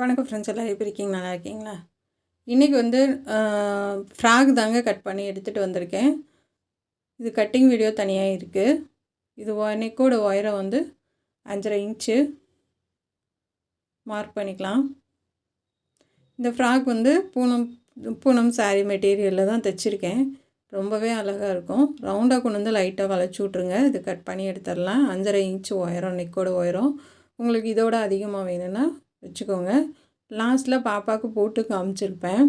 வணக்கம் ஃப்ரெண்ட்ஸ், எல்லோரும் எப்படி இருக்கீங்க? நல்லா இருக்கீங்களா? இன்றைக்கி வந்து ஃப்ராக் தாங்க கட் பண்ணி எடுத்துகிட்டு வந்திருக்கேன். இது கட்டிங் வீடியோ தனியாக இருக்குது. இது நெக்கோட உயரம் வந்து 5.5 இன்ச்சு மார்க் பண்ணிக்கலாம். இந்த ஃப்ராக் வந்து பூனம் சாரீ மெட்டீரியலில் தான் தைச்சிருக்கேன். ரொம்பவே அழகாக இருக்கும். ரவுண்டாக கொண்டு வந்து லைட்டாக வளைச்சி விட்ருங்க. இது கட் பண்ணி எடுத்துடலாம். 5.5 இன்ச்சு உயரம் நெக்கோட உயரம். உங்களுக்கு இதோட அதிகமாக வேணும்னா வச்சுக்கோங்க. லாஸ்ட்டில் பாப்பாவுக்கு போட்டு காமிச்சிருப்பேன்.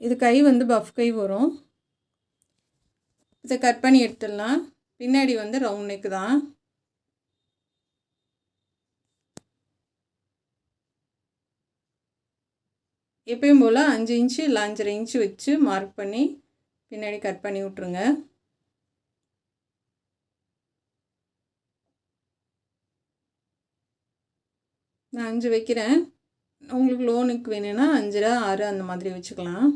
இது கை வந்து பஃப் கை வரும். இதை கட் பண்ணி எடுத்துடலாம். பின்னாடி வந்து ரவுண்ட் நெக்கு தான். எப்பயும் போல் 5 இன்ச்சு இல்லை 5.5 இன்ச்சு வச்சு மார்க் பண்ணி பின்னாடி கட் பண்ணி விட்ருங்க. நான் 5 வைக்கிறேன். உங்களுக்கு லோனுக்கு வேணும்னா 5, 6 அந்த மாதிரி வச்சுக்கலாம்.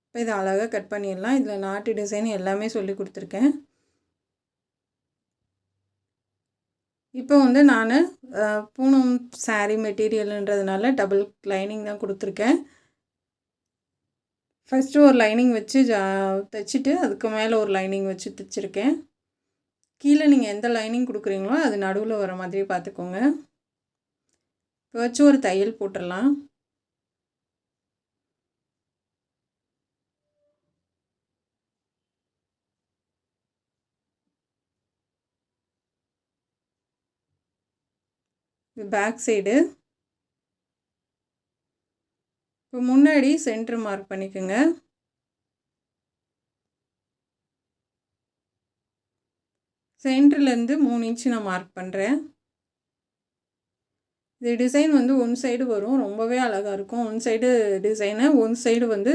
இப்போ இதை அழகாக கட் பண்ணிடலாம். இதில் நாட்டு டிசைன் எல்லாமே சொல்லி கொடுத்துருக்கேன். இப்போ வந்து நான் பூனம் சாரீ மெட்டீரியல்ன்றதுனால டபுள் லைனிங் தான் கொடுத்துருக்கேன். ஃபஸ்ட்டு ஒரு லைனிங் வச்சு தைச்சிட்டு அதுக்கு மேலே ஒரு லைனிங் வச்சு தைச்சிருக்கேன். கீழே நீங்கள் எந்த லைனிங் கொடுக்குறீங்களோ அது நடுவில் வர மாதிரி பார்த்துக்கோங்க. இப்போ வச்சு ஒரு தையல் போட்டுடலாம். இது பேக் சைடு. இப்போ முன்னாடி சென்டர் மார்க் பண்ணிக்கோங்க. சென்டர்லேருந்து 3 இன்ச்சு நான் மார்க் பண்ணுறேன். இது டிசைன் வந்து ஒன் சைடு வரும். ரொம்பவே அழகாக இருக்கும். One side design, one side வந்து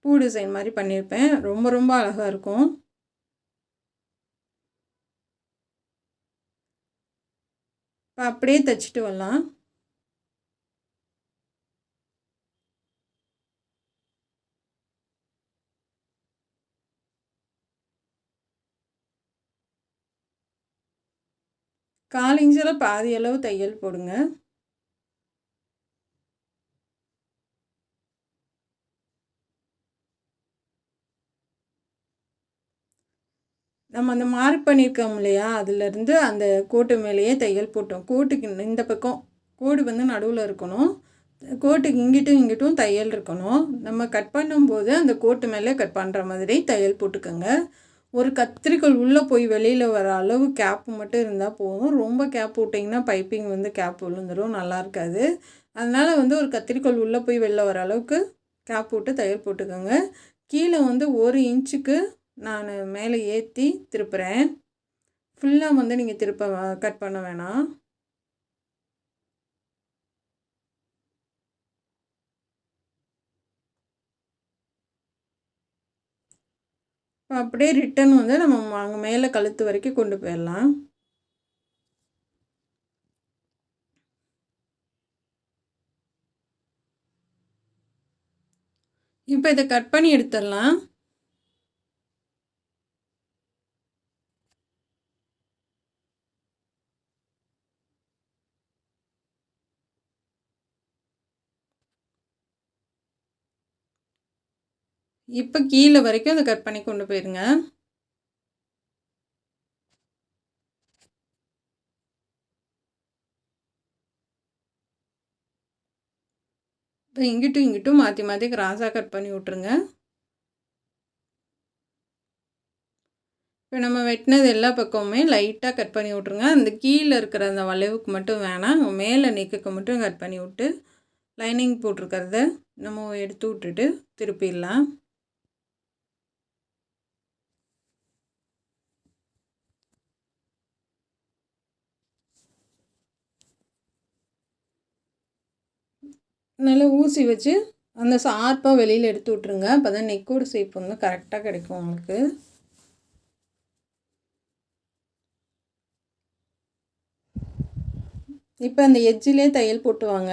பூ டிசைன் மாதிரி பண்ணியிருப்பேன். ரொம்ப ரொம்ப அழகாக இருக்கும். இப்போ அப்படியே தைச்சிட்டு வரலாம். கால் இன்ச்சில் பாதி அளவு தையல் போடுங்க. நம்ம அந்த மார்க் பண்ணியிருக்கோம் இல்லையா, அதுலேருந்து அந்த கோட்டு மேலேயே தையல் போட்டோம். கோட்டுக்கு இந்த பக்கம் கோடு வந்து நடுவில் இருக்கணும். கோட்டுக்கு இங்கிட்டும் தையல் இருக்கணும். நம்ம கட் பண்ணும்போது அந்த கோட்டு மேலே கட் பண்ணுற மாதிரி தையல் போட்டுக்கோங்க. ஒரு கத்திரிக்கோல் உள்ளே போய் வெளியில் வர அளவு கேப்பு மட்டும் இருந்தால் போதும். ரொம்ப கேப் விட்டிங்கன்னா பைப்பிங் வந்து கேப் விழுந்துடும், நல்லா இருக்காது. அதனால் வந்து ஒரு கத்திரிக்கோல் உள்ளே போய் வெளில வர அளவுக்கு கேப் விட்டு தையல் போட்டுக்கோங்க. கீழே வந்து 1 இன்ச்சுக்கு நான் மேலே ஏற்றி திருப்புறேன். ஃபுல்லாக வந்து நீங்கள் கட் பண்ண வேணாம். இப்போ அப்படியே ரிட்டன் வந்து நம்ம அங்கே மேலே கழுத்து வரைக்கும் கொண்டு போயிடலாம். இப்போ இதை கட் பண்ணி எடுத்துடலாம். இப்போ கீழே வரைக்கும் அதை கட் பண்ணி கொண்டு போயிருங்க. இப்போ இங்கிட்டும் மாற்றி மாற்றி கிராஸாக கட் பண்ணி விட்ருங்க. இப்போ நம்ம வெட்டினது எல்லா பக்கமுமே லைட்டாக கட் பண்ணி விட்ருங்க. அந்த கீழே இருக்கிற அந்த வளைவுக்கு மட்டும் வேணாம், மேலே நெக்குக்கு மட்டும் கட் பண்ணி விட்டு லைனிங் போட்டிருக்கிறத நம்ம எடுத்து விட்டுட்டு திருப்பிடலாம். நல்லா ஊசி வச்சு அந்த ஷார்ப்பாக வெளியில் எடுத்து விட்ருங்க. அப்போ தான் நெக்கோட ஷேப் வந்து கரெக்டாக கிடைக்கும் உங்களுக்கு. இப்போ அந்த எட்ஜிலே தையல் போட்டு வாங்க.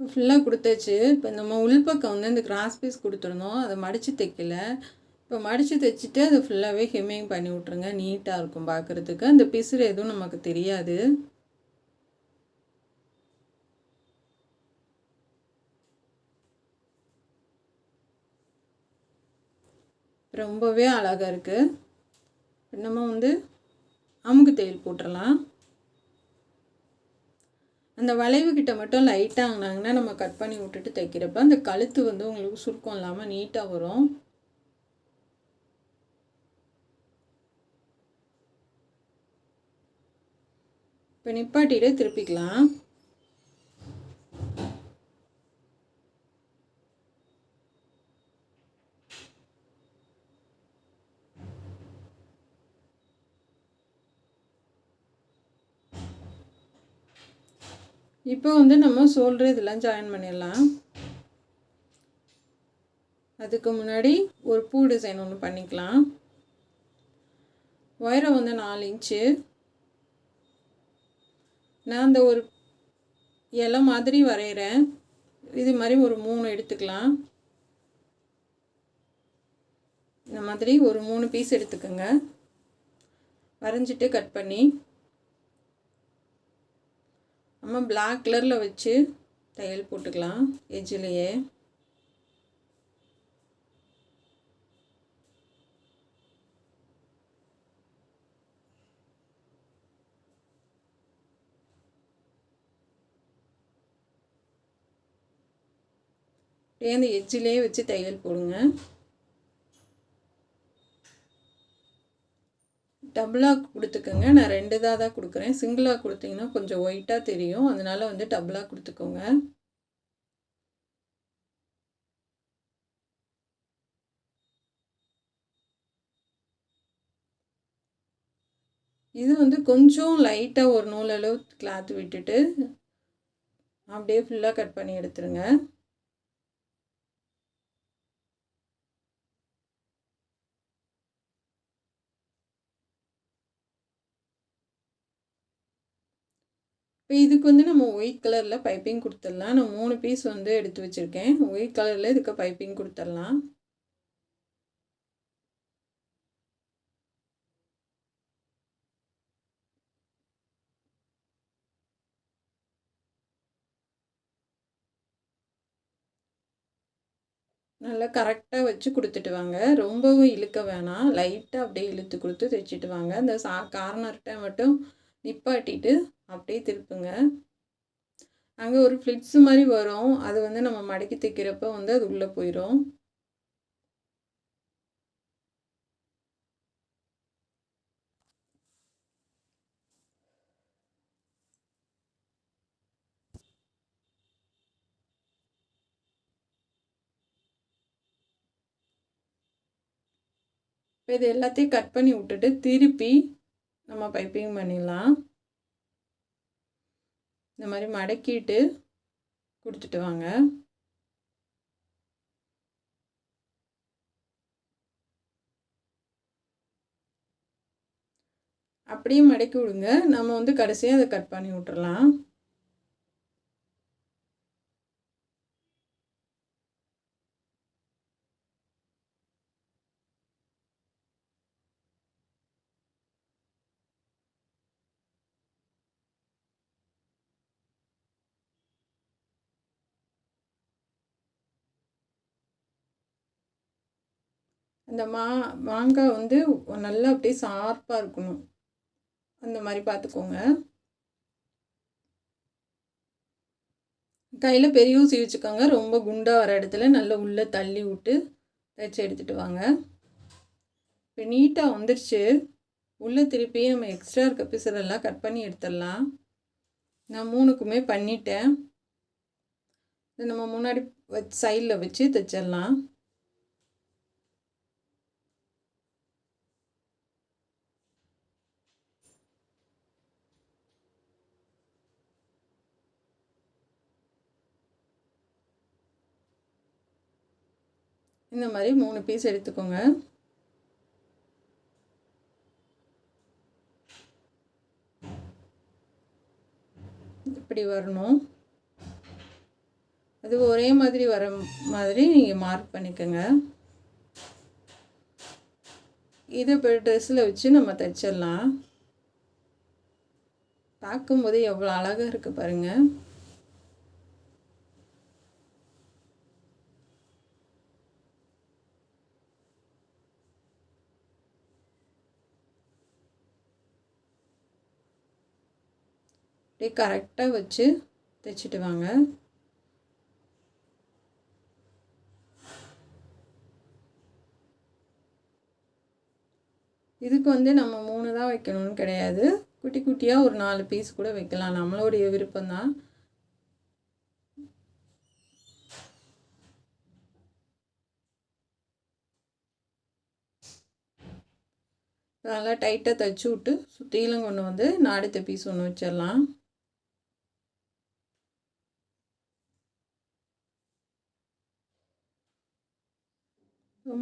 இப்போ ஃபுல்லாக கொடுத்தாச்சு. இப்போ நம்ம உள்பக்கம் வந்து இந்த கிராஸ் பீஸ் கொடுத்துருந்தோம், அதை மடித்து தைக்கல. இப்போ மடித்து தைச்சிட்டு அதை ஃபுல்லாகவே ஹெம்மிங் பண்ணி விட்ருங்க. நீட்டாக இருக்கும் பார்க்குறதுக்கு. அந்த பிசுறு எதுவும் நமக்கு தெரியாது. ரொம்பவே அழகாக இருக்குது. நம்ம வந்து அமுக்கு தையல் போட்டுடலாம். அந்த வளைவு கிட்ட மட்டும் லைட்டாக ஆங்கினாங்கன்னா நம்ம கட் பண்ணி விட்டுட்டு தைக்கிறப்ப அந்த கழுத்து வந்து உங்களுக்கு சுருக்கம் இல்லாமல் நீட்டாக வரும். இப்போ நிப்பாட்டிட்டு திருப்பிக்கலாம். இப்போ வந்து நம்ம ஷோல்டர் இதெல்லாம் ஜாயின் பண்ணிடலாம். அதுக்கு முன்னாடி ஒரு பூ டிசைன் ஒன்று பண்ணிக்கலாம். உயரம் வந்து 4 இன்ச்சு. நான் அந்த ஒரு இலை மாதிரி வரைகிறேன். இது மாதிரி ஒரு 3 எடுத்துக்கலாம். இந்த மாதிரி ஒரு 3 பீஸ் எடுத்துக்கோங்க. வரைஞ்சிட்டு கட் பண்ணி நம்ம பிளாக் கலரில் வச்சு தையல் போட்டுக்கலாம் எஜ்ஜிலேயே. அந்த எஜ்ஜிலேயே வச்சு தையல் போடுங்க. டபுளாக கொடுத்துக்கோங்க. நான் 2 தான் கொடுக்குறேன். சிங்கிளாக கொடுத்தீங்கன்னா கொஞ்சம் ஒயிட்டாக தெரியும். அதனால் வந்து டபுளாக கொடுத்துக்கோங்க. இது வந்து கொஞ்சம் லைட்டாக ஒரு நூலளவு கிளாத் விட்டுட்டு அப்படியே ஃபுல்லாக கட் பண்ணி எடுத்துருங்க. இப்போ இதுக்கு வந்து நம்ம ஒயிட் கலரில் பைப்பிங் கொடுத்துடலாம். நான் 3 பீஸ் வந்து எடுத்து வச்சுருக்கேன். ஒயிட் கலரில் இதுக்கு பைப்பிங் கொடுத்துடலாம். நல்லா கரெக்டாக வச்சு கொடுத்துட்டு வாங்க. ரொம்பவும் இழுக்க வேணாம். லைட்டாக அப்படியே இழுத்து கொடுத்து தைச்சிட்டு வாங்க. இந்த கார்னர்கிட்ட மட்டும் நிப்பாட்டிட்டு அப்படியே திருப்புங்க. அங்கே ஒரு ஃப்ளிட்ஸு மாதிரி வரும். அது வந்து நம்ம மடக்கி தைக்கிறப்ப வந்து அது உள்ளே போயிடும். இப்போ இது எல்லாத்தையும் கட் பண்ணி விட்டுட்டு திருப்பி நம்ம பைப்பிங் பண்ணிடலாம். இந்த மாதிரி மடக்கிட்டு கொடுத்துட்டு வாங்க. அப்படியே மடக்கி விடுங்க. நம்ம வந்து கடைசியாக அதை கட் பண்ணி விட்டுறலாம். அந்த மாங்காய் வந்து நல்லா அப்படியே ஷார்ப்பாக இருக்கணும். அந்த மாதிரி பார்த்துக்கோங்க. கையில் பெரிய ஊசி வச்சுக்கோங்க. ரொம்ப குண்டாக வர இடத்துல நல்லா உள்ளே தள்ளி விட்டு தைச்சி எடுத்துகிட்டு வாங்க. இப்போ நீட்டாக வந்துடுச்சு. உள்ளே திருப்பி நம்ம எக்ஸ்ட்ரா இருக்க பிசரெல்லாம் கட் பண்ணி எடுத்துடலாம். நான் 3க்குமே பண்ணிட்டேன். இதை நம்ம முன்னாடி சைடில் வச்சு தைச்சிடலாம். இந்த மாதிரி 3 பீஸ் எடுத்துக்கோங்க. இப்படி வரணும். அது ஒரே மாதிரி வர மாதிரி நீங்கள் மார்க் பண்ணிக்கோங்க. இதை இப்போ ட்ரெஸ்ஸில் வச்சு நம்ம தைச்சிடலாம். பார்க்கும்போது எவ்வளோ அழகாக இருக்குது பாருங்கள். அப்படியே கரெக்டாக வச்சு தைச்சிட்டு வாங்க. இதுக்கு வந்து நம்ம 3 தான் வைக்கணும்னு கிடையாது. குட்டி குட்டியாக ஒரு 4 பீஸ் கூட வைக்கலாம், நம்மளுடைய விருப்பம்தான். நல்லா டைட்டாக தைச்சி விட்டு சுற்றிலும் கொண்டு வந்து அடுத்த பீஸ் ஒன்று வச்சிடலாம்.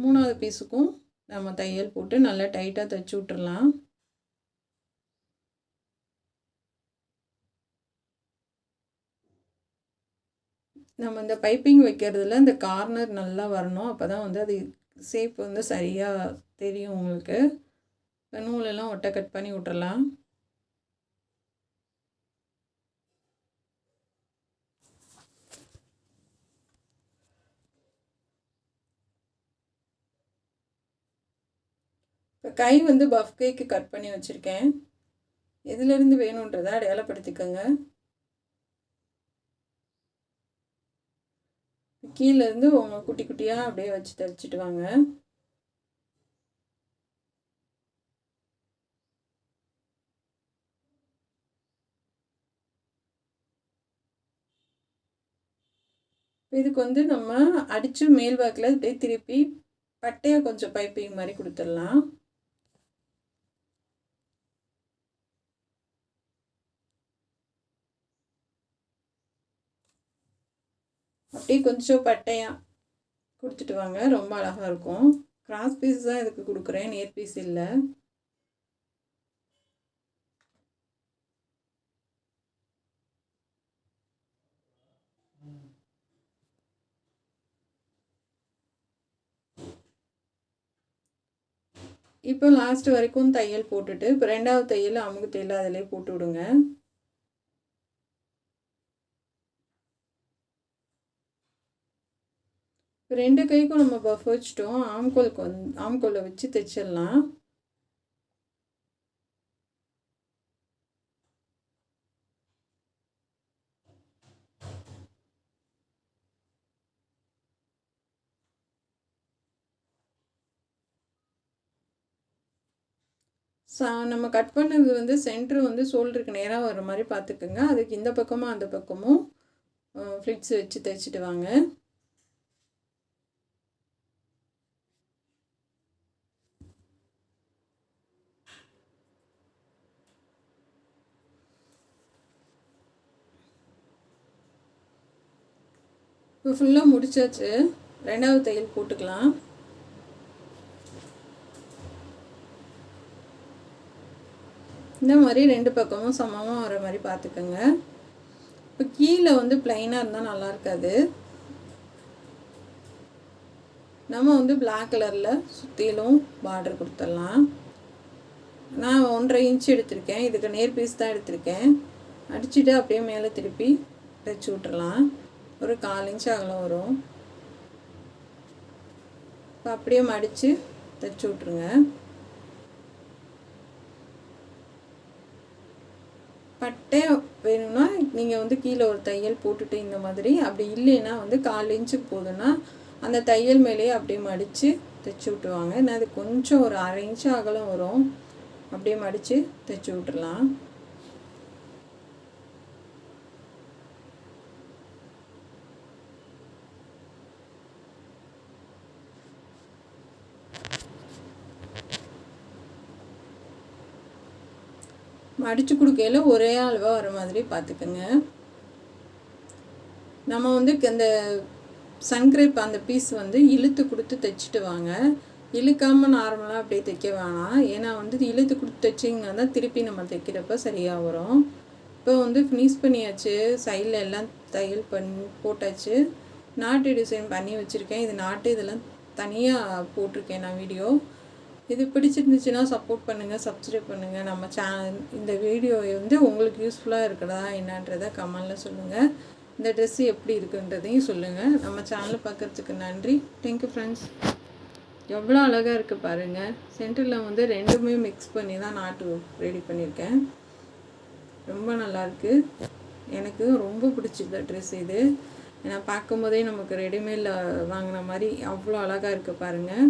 மூணாவது பீஸுக்கும் நம்ம தையல் போட்டு நல்லா டைட்டாக தைச்சி விட்டுறலாம். நம்ம இந்த பைப்பிங் வைக்கிறதுல இந்த கார்னர் நல்லா வரணும், அப்போ தான் வந்து அது ஷேப் வந்து சரியாக தெரியும் உங்களுக்கு. நூலெல்லாம் ஒட்டை கட் பண்ணி விட்டுறலாம். இப்போ கை வந்து பஃப் கைக்கு கட் பண்ணி வச்சுருக்கேன். எதுலேருந்து வேணுன்றதை அடையாளப்படுத்திக்கோங்க. கீழேருந்து உங்கள் குட்டி குட்டியாக அப்படியே வச்சு தைச்சிட்டு வாங்க. இதுக்கு வந்து நம்ம அடித்து மேல் வாக்கில் அப்படியே திருப்பி பட்டையாக கொஞ்சம் பைப்பிங் மாதிரி கொடுத்துடலாம். அப்படியே கொஞ்சம் பட்டையாக கொடுத்துட்டு வாங்க, ரொம்ப அழகாக இருக்கும். கிராஸ் பீஸ் தான் இதுக்கு கொடுக்குறேன், நேர் பீஸ் இல்லை. இப்போ லாஸ்ட் வரைக்கும் தையல் போட்டுட்டு இப்போ 2வது தையல் அமுக்கு தையல் அதிலே போட்டு விடுங்க. இப்போ 2 கைக்கும் நம்ம பஃப் வச்சிட்டோம். ஆம்கோலை வச்சு தைச்சிடலாம். நம்ம கட் பண்ணது வந்து சென்ட்ரு வந்து ஷோல்டருக்கு நேராக வர மாதிரி பார்த்துக்குங்க. அதுக்கு இந்த பக்கமும் அந்த பக்கமும் ஃப்ளிட்ஸ் வச்சு தைச்சிட்டு வாங்க. இப்போ ஃபுல்லாக முடிச்சாச்சு. 2வது தையல் போட்டுக்கலாம். இந்த மாதிரி 2 பக்கமும் சமமாக வர மாதிரி பார்த்துக்கோங்க. இப்போ கீழே வந்து ப்ளைனாக இருந்தால் நல்லா இருக்காது. நம்ம வந்து பிளாக் கலரில் சுற்றிலும் பார்டர் கொடுத்துடலாம். நான் 1.5 இன்ச் எடுத்திருக்கேன், இதுக்கு நேர் பீஸ் தான் எடுத்திருக்கேன். அடிச்சுட்டு அப்படியே மேலே திருப்பி தைச்சி விட்டுறலாம். ஒரு 4 இன்ச் அகலம் வரும். இப்போ அப்படியே மடித்து தைச்சி விட்ருங்க. பட்டை வேணும்னா நீங்கள் வந்து கீழே ஒரு தையல் போட்டுட்டு இந்த மாதிரி, அப்படி இல்லைன்னா வந்து 4 இன்ச்சுக்கு போதுன்னா அந்த தையல் மேலேயே அப்படியே மடித்து தைச்சி விட்டுருவாங்க. ஏன்னா அது கொஞ்சம் ஒரு 1/2 இன்ச்சு அகலம் வரும், அப்படியே மடித்து தைச்சி விட்டுறலாம். மடித்து கொடுக்கையில் ஒரே அளவாக வர மாதிரி பார்த்துக்கோங்க. நம்ம வந்து இந்த சன்கிரேப் அந்த பீஸ் வந்து இழுத்து கொடுத்து தைச்சிட்டு வாங்க. இழுக்காமல் நார்மலாக அப்படியே தைக்க வேணாம். ஏன்னா வந்து இழுத்து கொடுத்து தைச்சிங்கன்னா தான் திருப்பி நம்ம தைக்கிறப்ப சரியாக வரும். இப்போ வந்து ஃபினிஷ் பண்ணியாச்சு. சைடில் எல்லாம் தையல் போட்டாச்சு. நாட்டு டிசைன் பண்ணி வச்சுருக்கேன். இது நாட்டு இதெல்லாம் தனியாக போட்டிருக்கேன் நான் வீடியோ. இது பிடிச்சிருந்துச்சுன்னா சப்போர்ட் பண்ணுங்கள், சப்ஸ்கிரைப் பண்ணுங்கள். நம்ம இந்த வீடியோ வந்து உங்களுக்கு யூஸ்ஃபுல்லாக இருக்கிறதா என்னன்றதை கமெண்டில் சொல்லுங்கள். இந்த ட்ரெஸ்ஸு எப்படி இருக்குன்றதையும் சொல்லுங்கள். நம்ம சேனலை பார்க்குறதுக்கு நன்றி. Thank you friends. எவ்வளோ அழகாக இருக்குது பாருங்கள். சென்டரில் வந்து ரெண்டுமே மிக்ஸ் பண்ணி தான் நாட்டு ரெடி பண்ணியிருக்கேன். ரொம்ப நல்லாயிருக்கு. எனக்கு ரொம்ப பிடிச்சிது ட்ரெஸ் இது. ஏன்னா பார்க்கும்போதே நமக்கு ரெடிமேடில் வாங்கின மாதிரி அவ்வளோ அழகாக இருக்குது பாருங்கள்.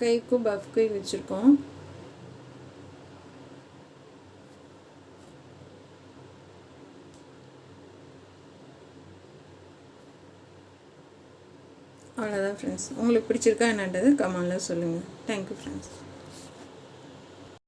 கைக்கும் பஃப் கை வச்சுருக்கோம். அவ்வளோதான் ஃப்ரெண்ட்ஸ். உங்களுக்கு பிடிச்சிருக்கா என்னன்றது கமெண்டில் சொல்லுங்கள். Thank you friends.